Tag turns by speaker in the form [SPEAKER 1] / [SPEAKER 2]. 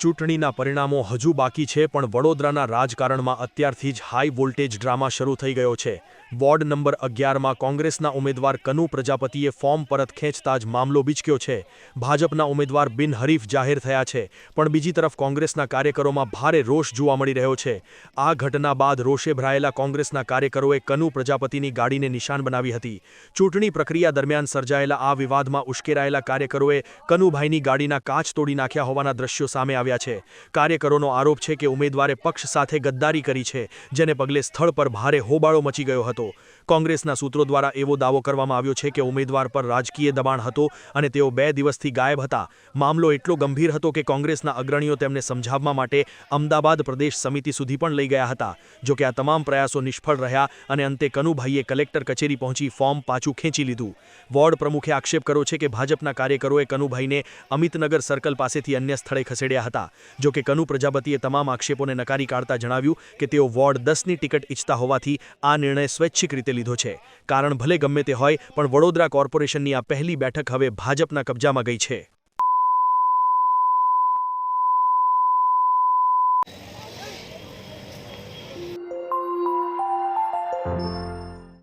[SPEAKER 1] ચૂંટણીના પરિણામો હજુ બાકી છે, પણ વડોદરાના રાજકારણમાં અત્યારથી જ હાઈ વોલ્ટેજ ડ્રામા શરૂ થઈ ગયો છે. વોર્ડ નંબર 11માં કોંગ્રેસના ઉમેદવાર કનુ પ્રજાપતિએ ફોર્મ પરત ખેંચતા જ મામલો બીચક્યો છે. ભાજપના ઉમેદવાર બિનહરીફ જાહેર થયા છે, પણ બીજી તરફ કોંગ્રેસના કાર્યકરોમાં ભારે રોષ જોવા મળી રહ્યો છે. આ ઘટના બાદ રોષે ભરાયેલા કોંગ્રેસના કાર્યકરોએ કનુ પ્રજાપતિની ગાડીને નિશાન બનાવી હતી. ચૂંટણી પ્રક્રિયા દરમિયાન સર્જાયેલા આ વિવાદમાં ઉશ્કેરાયેલા કાર્યકરોએ કનુભાઈની ગાડીના કાચ તોડી નાખ્યા હોવાના દ્રશ્યો સામે આવ્યા છે. કાર્યકરોનો આરોપ છે કે ઉમેદવારે પક્ષ સાથે ગદ્દારી કરી છે, જેને પગલે સ્થળ પર ભારે હોબાળો મચી ગયો હતો. કોંગ્રેસના સૂત્રો દ્વારા એવો દાવો કરવામાં આવ્યો છે કે ઉમેદવાર પર રાજકીય દબાણ હતો અને તેઓ 2 દિવસથી ગાયબ હતા. મામલો એટલો ગંભીર હતો કે કોંગ્રેસના અગ્રણીઓ તેમને સમજાવવા માટે અમદાવાદ પ્રદેશ સમિતિ સુધી પણ લઈ ગયા હતા. જો કે આ તમામ પ્રયાસો નિષ્ફળ રહ્યા અને અંતે કનુભાઈએ કલેક્ટર કચેરી પહોંચી ફોર્મ પાછું ખેંચી લીધું. વોર્ડ પ્રમુખે આક્ષેપ કર્યો છે કે ભાજપના કાર્યકરોએ કનુભાઈને અમિતનગર સર્કલ પાસેથી અન્ય સ્થળે ખસેડ્યા હતા. જો કે કનુ પ્રજાપતિએ તમામ આક્ષેપોને નકારી કાઢતા જણાવ્યું કે તેઓ વોર્ડ 10ની ટિકિટ ઈચ્છતા હોવાથી આ નિર્ણય સ્વૈચ્છિક રીતે લીધો છે. કારણ ભલે ગમે તે હોય, પણ વડોદરા કોર્પોરેશનની આ પહેલી બેઠક હવે ભાજપના કબજામાં ગઈ છે.